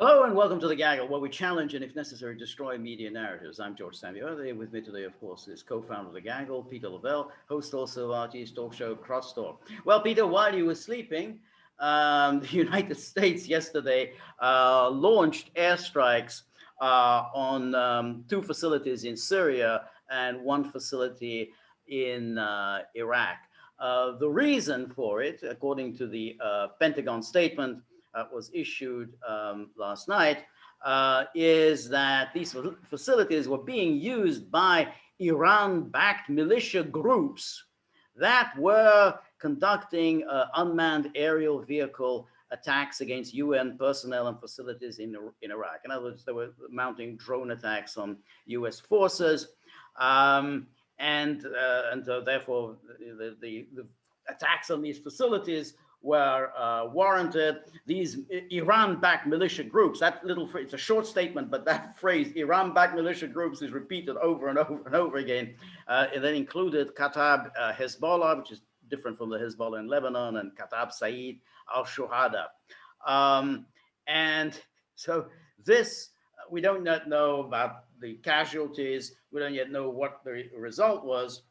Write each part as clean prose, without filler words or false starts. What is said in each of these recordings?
Hello and welcome to The Gaggle, where we challenge and, if necessary, destroy media narratives. I'm George Szamuely. With me today, of course, is co-founder of The Gaggle, Peter Lavelle, host also of RT's talk show, Cross Talk. Well, Peter, while you were sleeping, the United States yesterday launched airstrikes on two facilities in Syria and one facility in Iraq. The reason for it, according to the Pentagon statement, was issued last night, is that these facilities were being used by Iran-backed militia groups that were conducting unmanned aerial vehicle attacks against UN personnel and facilities in Iraq. In other words, they were mounting drone attacks on US forces, and therefore the attacks on these facilities were warranted. These Iran-backed militia groups, that little phrase, it's a short statement, but that phrase, Iran-backed militia groups, is repeated over and over and over again. It then included Kataib Hezbollah, which is different from the Hezbollah in Lebanon, and Kataib Said al-Shuhada. And so this, we don't yet know about the casualties. We don't yet know what the result was.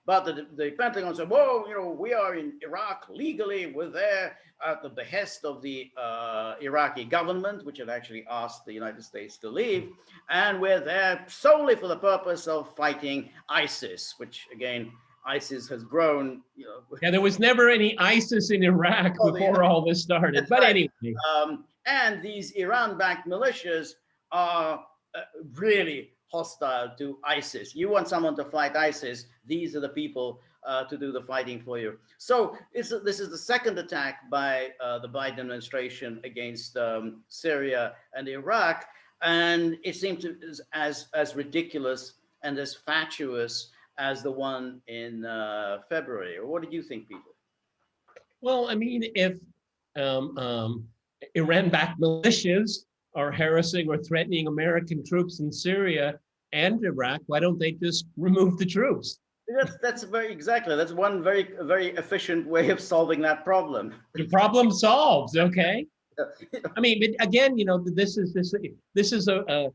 But the Pentagon said, well, we are in Iraq legally. We're there at the behest of the Iraqi government, which had actually asked the United States to leave. And we're there solely for the purpose of fighting ISIS, which, again, ISIS has grown. Yeah, there was never any ISIS in Iraq before all this started. But right. Anyway. And these Iran-backed militias are really hostile to ISIS. You want someone to fight ISIS, these are the people to do the fighting for you. So this is the second attack by the Biden administration against Syria and Iraq, and it seems as ridiculous and as fatuous as the one in February. What did you think, Peter? Well, I mean, if Iran-backed militias are harassing or threatening American troops in Syria and Iraq, why don't they just remove the troops? That's that's one very efficient way of solving that problem. The problem solved, okay? I mean, but again, this is a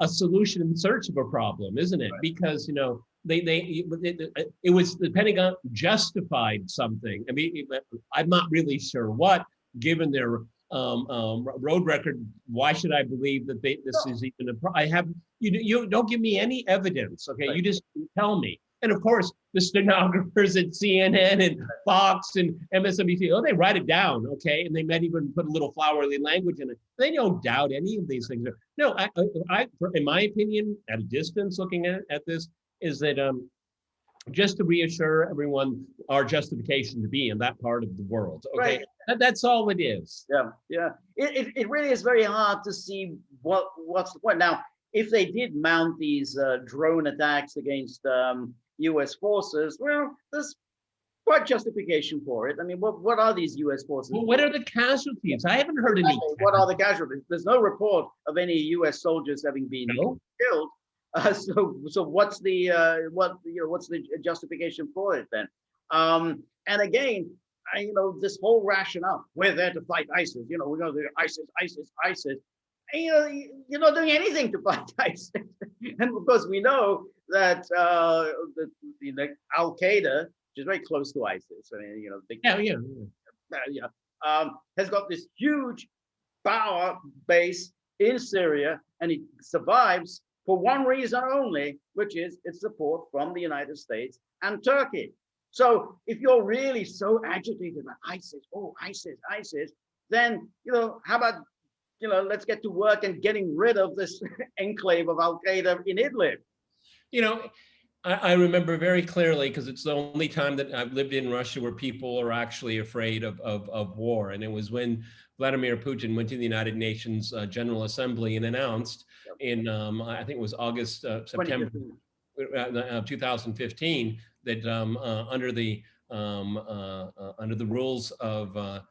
solution in search of a problem, isn't it? Right. Because it was the Pentagon justified something. I mean, I'm not really sure what, given their road record. Why should I believe that this is even I have, you don't give me any evidence, okay? Right. You just tell me. And of course, the stenographers at CNN and Fox and MSNBC, they write it down, okay? And they might even put a little flowery language in it. They don't doubt any of these things. No, I in my opinion, at a distance looking at this, is that just to reassure everyone our justification to be in that part of the world, okay? Right. That's all it is. Yeah. It really is very hard to see what's the point. Now, if they did mount these drone attacks against U.S. forces, well, there's quite justification for it. I mean, what are these U.S. forces? Well, what are the casualties? I haven't heard any. What are the casualties? There's no report of any U.S. soldiers having been killed. So what's the what's the justification for it then? And again, this whole rationale, we're there to fight ISIS. We're going to do ISIS. And, you're not doing anything to fight ISIS. And of course, we know that Al Qaeda, which is very close to ISIS, has got this huge power base in Syria, and it survives for one reason only, which is its support from the United States and Turkey. So if you're really so agitated about ISIS, then, how about, let's get to work and getting rid of this enclave of Al-Qaeda in Idlib. I remember very clearly, because it's the only time that I've lived in Russia where people are actually afraid of war. And it was when Vladimir Putin went to the United Nations General Assembly and announced in, I think it was September 2015, that under the rules of the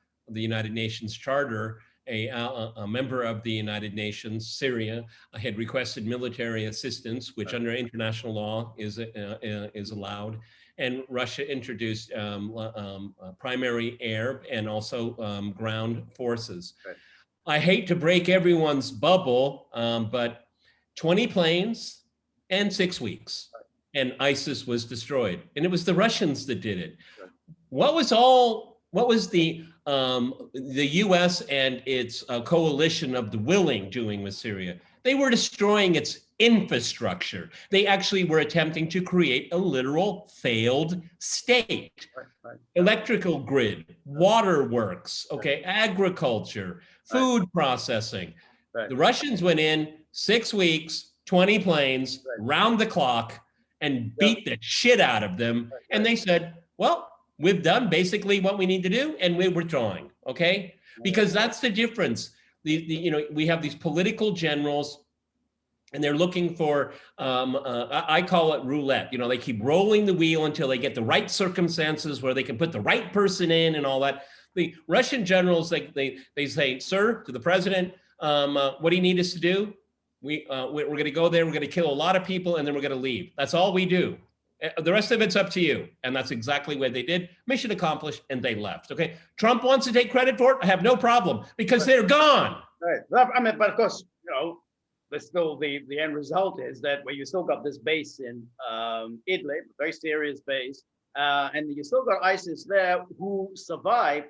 United Nations Charter, a member of the United Nations, Syria, had requested military assistance, which under international law is allowed. and Russia introduced primary air and also ground forces. Right. I hate to break everyone's bubble, but 20 planes and 6 weeks, and ISIS was destroyed. And it was the Russians that did it. Right. What was the U.S. and its coalition of the willing doing with Syria? They were destroying its infrastructure. They actually were attempting to create a literal failed state. Right. Electrical grid, waterworks, okay, agriculture, food processing. Right. The Russians went in 6 weeks, 20 planes, round the clock, and beat the shit out of them. And they said, well, we've done basically what we need to do, and we're withdrawing, okay? Because that's the difference. We have these political generals, and they're looking for, I call it roulette. They keep rolling the wheel until they get the right circumstances where they can put the right person in and all that. The Russian generals, they say, sir, to the president, what do you need us to do? We're going to go there, we're going to kill a lot of people, and then we're going to leave. That's all we do. The rest of it's up to you. And that's exactly what they did. Mission accomplished, and they left. Okay. Trump wants to take credit for it. I have no problem because they're gone. Right. Well, I mean, but of course, there's still the end result is that where you still got this base in Idlib, a very serious base, and you still got ISIS there who survived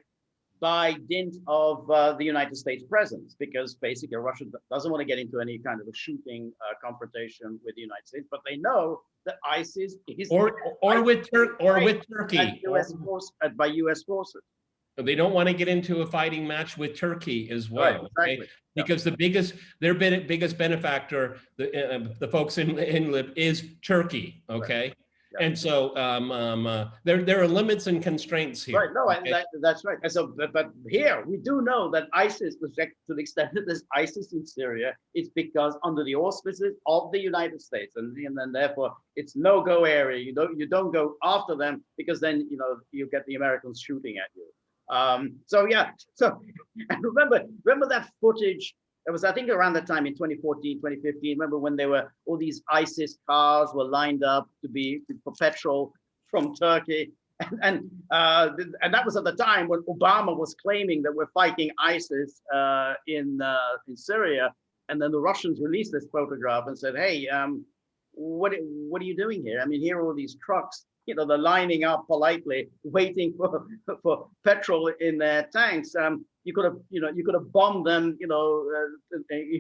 by dint of the United States presence, because basically Russia doesn't want to get into any kind of a shooting confrontation with the United States, but they know that ISIS is with Turkey by U.S. forces. They don't want to get into a fighting match with Turkey as well, right, exactly. Okay? Because their biggest benefactor, the folks in Idlib, is Turkey. Okay. Right. Yeah. And so there are limits and constraints here. Right. No, okay? That's right. And so, but here we do know that ISIS, to the extent that there's ISIS in Syria, it's because under the auspices of the United States, and then therefore it's no-go area. You don't go after them, because then you get the Americans shooting at you. So and remember that footage. It was, I think, around that time in 2014, 2015. Remember when all these ISIS cars were lined up for petrol from Turkey, and that was at the time when Obama was claiming that we're fighting ISIS in Syria, and then the Russians released this photograph and said, "Hey, what are you doing here? I mean, here are all these trucks. They're lining up politely, waiting for petrol in their tanks. You could have bombed them,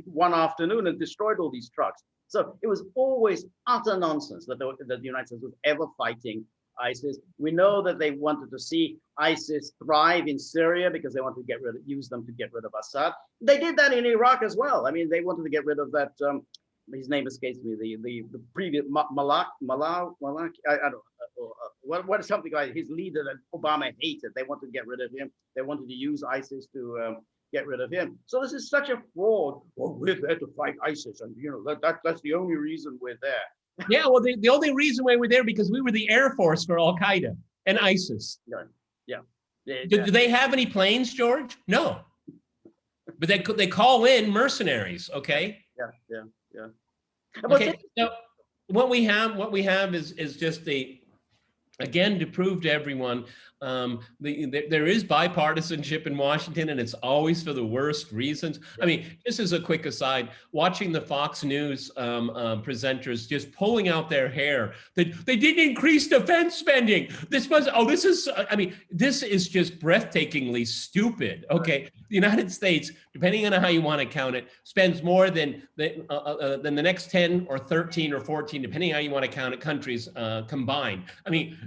one afternoon and destroyed all these trucks." So it was always utter nonsense that the United States was ever fighting ISIS. We know that they wanted to see ISIS thrive in Syria because they wanted to use them to get rid of Assad. They did that in Iraq as well. I mean, they wanted to get rid of that. His name escapes me. The previous Malak. I don't know. What is something like his leader that Obama hated? They wanted to get rid of him. They wanted to use ISIS to get rid of him. So this is such a fraud. Well, we're there to fight ISIS, and that's the only reason we're there. Yeah, well, the only reason why we're there because we were the Air Force for Al Qaeda and ISIS. Yeah. Do they have any planes, George? No, but they call in mercenaries. Okay. Yeah. Okay. So what we have is just again, to prove to everyone, there is bipartisanship in Washington, and it's always for the worst reasons. I mean, just as a quick aside, watching the Fox News presenters just pulling out their hair that they didn't increase defense spending. This is just breathtakingly stupid. Okay, the United States, depending on how you want to count it, spends more than the next 10 or 13 or 14, depending on how you want to count it, countries combined. I mean,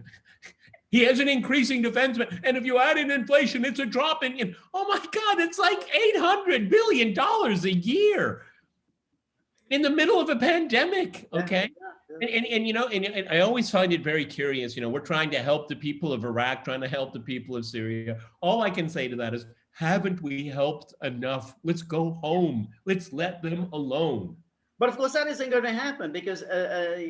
he has an increasing defense, and if you add in inflation, it's a drop in. Oh my God, it's like $800 billion a year in the middle of a pandemic. Okay, and I always find it very curious. We're trying to help the people of Iraq, trying to help the people of Syria. All I can say to that is, haven't we helped enough? Let's go home. Let's let them alone. But of course, that isn't going to happen because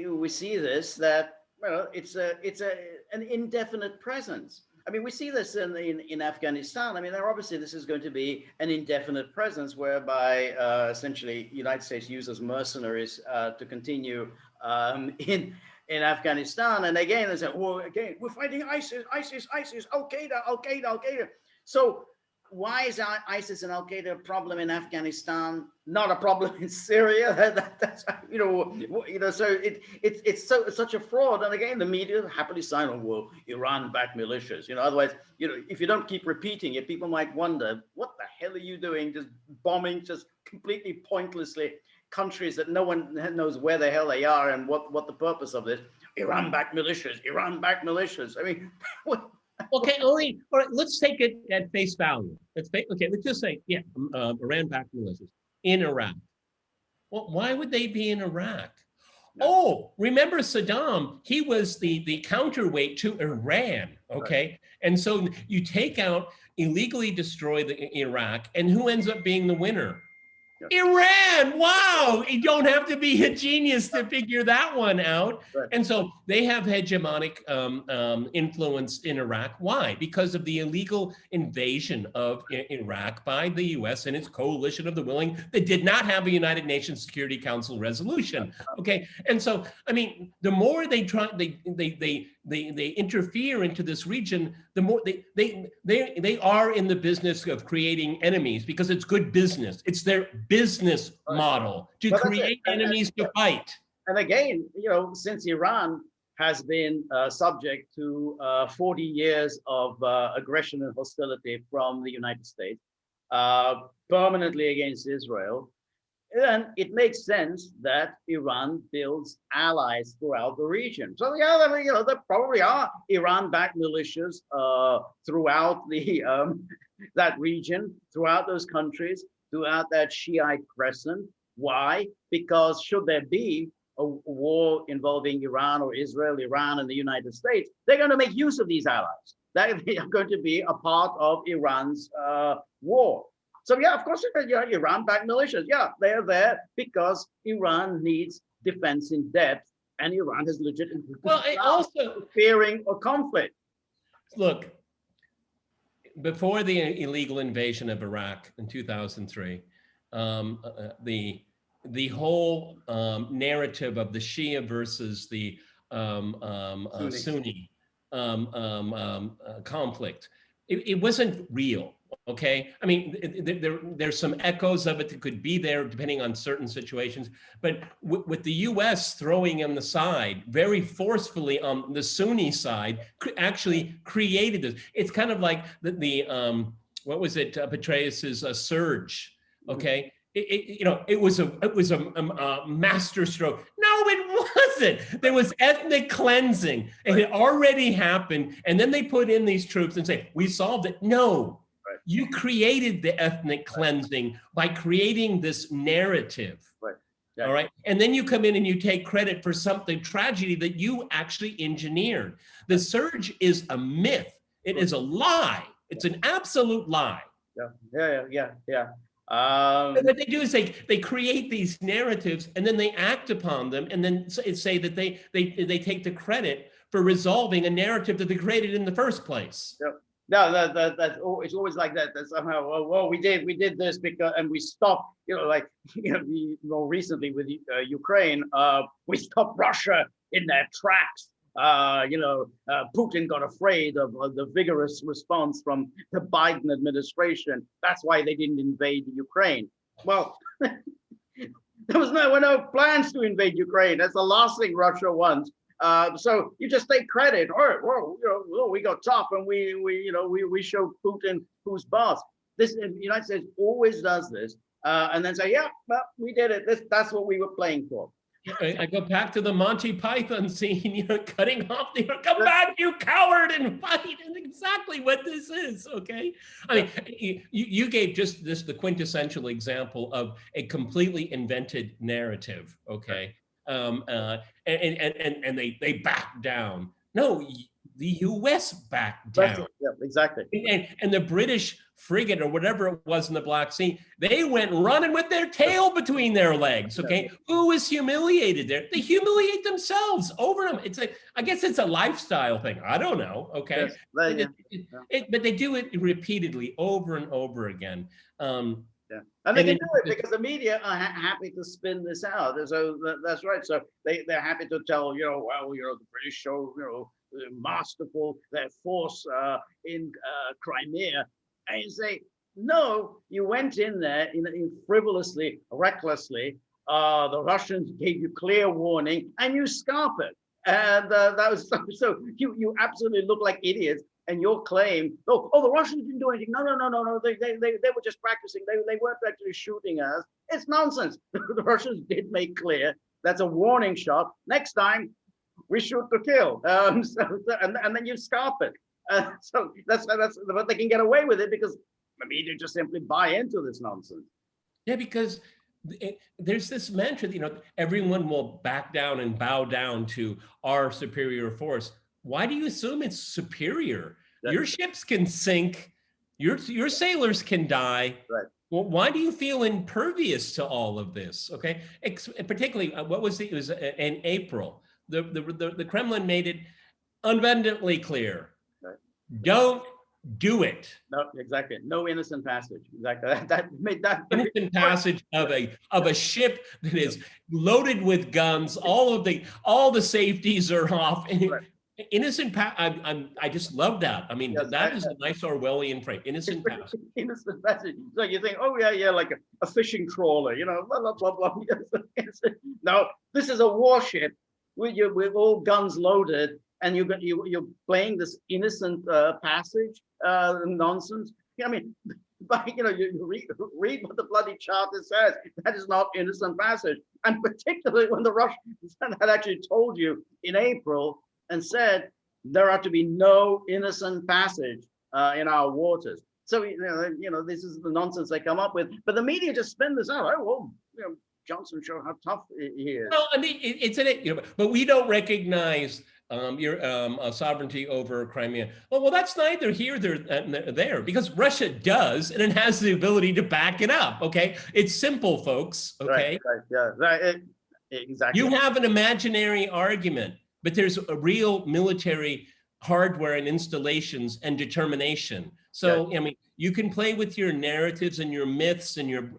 we see this that. Well, it's an indefinite presence. I mean, we see this in Afghanistan. I mean, obviously this is going to be an indefinite presence whereby essentially United States uses mercenaries to continue in in Afghanistan. And again, they say, well, again, we're fighting ISIS, ISIS, ISIS, Al Qaeda, Al Qaeda, Al Qaeda. So why is ISIS and Al Qaeda a problem in Afghanistan, not a problem in Syria? That's so it's such a fraud. And again, the media happily sign on, well, Iran-backed militias. Otherwise, if you don't keep repeating it, people might wonder, what the hell are you doing? Just bombing, just completely pointlessly countries that no one knows where the hell they are and what the purpose of this. Iran-backed militias, Iran-backed militias. I mean, what? Okay, all right, let's take it at face value. Let's just say, Iran-backed militias in Iraq. Well, why would they be in Iraq? No. Oh, remember Saddam? He was the counterweight to Iran, okay? Right. And so you take out, illegally destroy Iraq, and who ends up being the winner? Iran, wow, you don't have to be a genius to figure that one out. Right. And so they have hegemonic influence in Iraq. Why? Because of the illegal invasion of Iraq by the US and its coalition of the willing that did not have a United Nations Security Council resolution. Okay, and so, I mean, the more they try, they interfere into this region, the more they are in the business of creating enemies because it's good business. It's their business model to create enemies to fight. And again, since Iran has been subject to 40 years of aggression and hostility from the United States, permanently against Israel, then it makes sense that Iran builds allies throughout the region. So there probably are Iran-backed militias throughout the that region, throughout those countries, throughout that Shiite crescent. Why? Because should there be a war involving Iran or Israel, Iran and the United States, they're going to make use of these allies. They are going to be a part of Iran's war. So yeah, of course, Iran-backed militias. Yeah, they are there because Iran needs defense in depth, and Iran has legitimate fearing a conflict. Look, before the illegal invasion of Iraq in 2003, the whole narrative of the Shia versus the Sunni conflict, it wasn't real. Okay, I mean, there's some echoes of it that could be there depending on certain situations, but with the U.S. throwing on the side very forcefully on the Sunni side, actually created this. It's kind of like the what was it? Petraeus's surge. Okay, it was a master stroke. No, it wasn't. There was ethnic cleansing. It had already happened, and then they put in these troops and say we solved it. No. You created the ethnic cleansing by creating this narrative. Right. Yeah. All right. And then you come in and you take credit for something tragedy that you actually engineered. The surge is a myth. It is a lie. It's an absolute lie. Yeah. And what they do is they create these narratives and then they act upon them and then say that they take the credit for resolving a narrative that they created in the first place. Yep. No, it's always like that. That somehow, well, we did this because, and we stopped. More recently with Ukraine, we stopped Russia in their tracks. Putin got afraid of the vigorous response from the Biden administration. That's why they didn't invade Ukraine. Well, there were no plans to invade Ukraine. That's the last thing Russia wants. So you just take credit. All right, well, we got tough and we showed Putin who's boss. The United States always does this, and then say, yeah, well, we did it. That's what we were playing for. I go back to the Monty Python scene, cutting off the, come back, you coward, and fight. And exactly what this is, okay? I mean, you gave just the quintessential example of a completely invented narrative, okay? And they back down. No, the U.S. backed down. Yeah, exactly. And the British frigate or whatever it was in the Black Sea, they went running with their tail between their legs. Okay, who was humiliated there? They humiliate themselves over them. It's I guess it's a lifestyle thing. I don't know. Okay, but they do it repeatedly over and over again. Yeah, and they can do it because the media are happy to spin this out. So that's right. So they're happy to tell, well, the British show, masterful their force in Crimea, and you say, no, you went in there in frivolously, recklessly. The Russians gave you clear warning, and you scarf it. And that was so you absolutely look like idiots. And your claim, the Russians didn't do anything. No. They were just practicing. They weren't actually shooting us. It's nonsense. The Russians did make clear that's a warning shot. Next time, we shoot to kill. And then you scarf it. So that's but they can get away with it because the media just simply buy into this nonsense. Yeah, because there's this mantra that, everyone will back down and bow down to our superior force. Why do you assume it's superior? Your ships can sink, your sailors can die. Right. Well, why do you feel impervious to all of this? Okay, particularly, what was it? It was in April. The Kremlin made it abundantly clear. Right. Don't do it. No, exactly. No innocent passage. Exactly. That made that innocent passage of a ship that is loaded with guns. All the safeties are off. Right. Innocent I just love that. I mean, yes, that is a nice Orwellian phrase. Innocent passage. Innocent passage. So you think, oh yeah, like a fishing trawler, blah blah blah blah. No, this is a warship with all guns loaded, and you're playing this innocent passage nonsense. I mean, but you read what the bloody charter says. That is not innocent passage, and particularly when the Russians had actually told you in April and said there are to be no innocent passage in our waters. So this is the nonsense they come up with. But the media just spin this out. Oh well, Johnson showed how tough he is. Well, I mean, but we don't recognize your sovereignty over Crimea. Well, that's neither here nor there, because Russia does, and it has the ability to back it up. Okay, it's simple, folks. Okay, right, yeah, right, exactly. You have an imaginary argument, but there's a real military hardware and installations and determination. So, yeah. I mean, you can play with your narratives and your myths and your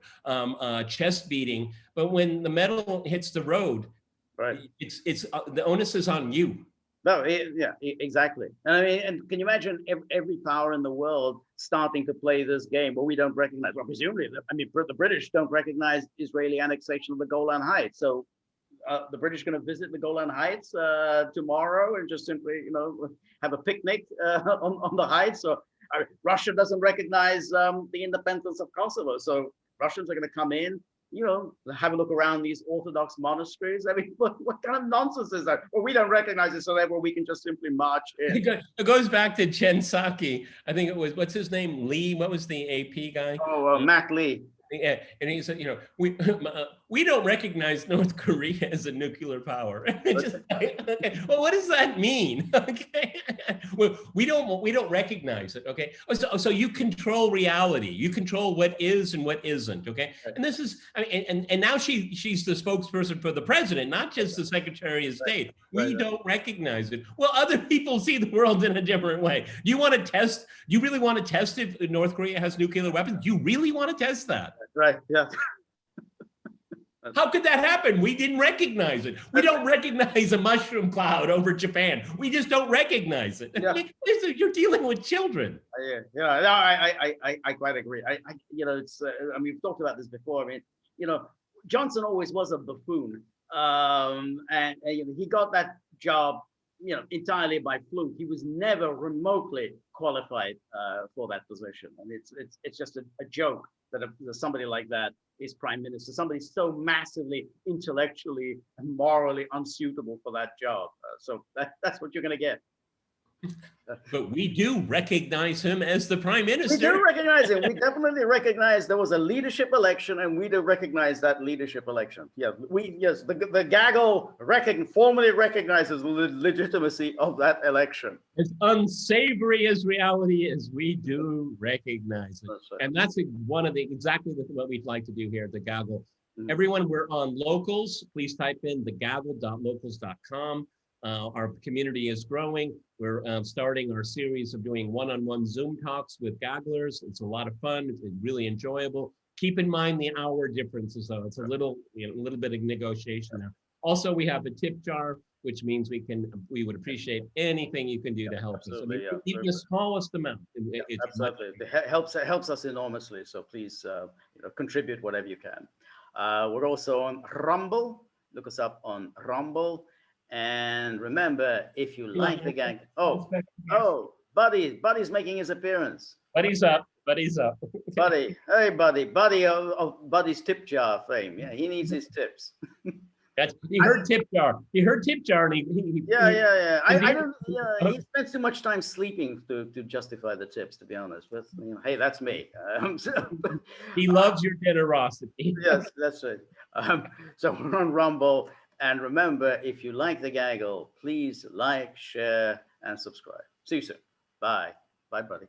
chest beating, but when the metal hits the road, right, it's the onus is on you. No, yeah, exactly. And I mean, and can you imagine every power in the world starting to play this game? But we don't recognize. Well, presumably, I mean, the British don't recognize Israeli annexation of the Golan Heights. So the British going to visit the Golan Heights tomorrow and just simply, have a picnic on the heights. So Russia doesn't recognize the independence of Kosovo. So Russians are going to come in, have a look around these Orthodox monasteries. I mean, what kind of nonsense is that? Well, we don't recognize it, so therefore we can just simply march in. It goes back to Chen Psaki. I think it was, what's his name? Lee. What was the AP guy? Oh, Matt Lee. Yeah, and he said, we don't recognize North Korea as a nuclear power. Just, okay. Well, what does that mean? Okay, well, we don't recognize it. Okay, so you control reality. You control what is and what isn't. Okay, and this is, I mean, and now she's the spokesperson for the president, not just the Secretary of State. We don't recognize it. Well, other people see the world in a different way. Do you want to test? Do you really want to test if North Korea has nuclear weapons? Do you really want to test that? Right, yeah. How could that happen? We didn't recognize it. We don't recognize a mushroom cloud over Japan. We just don't recognize it. Yeah. You're dealing with children. Yeah, no, I quite agree. It's, I mean, we've talked about this before. I mean, Johnson always was a buffoon. And he got that job, entirely by fluke. He was never remotely qualified for that position. And it's just a joke that somebody like that is prime minister, somebody so massively intellectually and morally unsuitable for that job. So that's what you're going to get. But we do recognize him as the prime minister. We do recognize him. We definitely recognize there was a leadership election, and we do recognize that leadership election. Yeah, the gaggle formally recognizes the legitimacy of that election. As unsavory as reality is, we do recognize it. That's right. And that's one of exactly what we'd like to do here at the Gaggle. Mm-hmm. Everyone, we're on Locals. Please type in thegaggle.locals.com. Our community is growing. We're starting our series of doing one-on-one Zoom talks with gagglers. It's a lot of fun. It's really enjoyable. Keep in mind the hour differences, though. It's a little, a little bit of negotiation there. Also, we have a tip jar, which means we would appreciate anything you can do to help us. I mean, Absolutely, even the smallest amount. It's absolutely. It helps us enormously. So please, contribute whatever you can. We're also on Rumble. Look us up on Rumble. And remember, if you like the gang, Buddy's making his appearance. Buddy's up. Buddy's up. Buddy, hey, Buddy of Buddy's tip jar fame. Yeah, he needs his tips. He heard tip jar. He heard tip jar, and yeah. I don't. Yeah, he spends too much time sleeping to justify the tips. To be honest, but hey, that's me. He loves your generosity. Yes, that's it. So we're on Rumble, and remember, if you like the gaggle, please like, share, and subscribe. See you soon. Bye, buddy.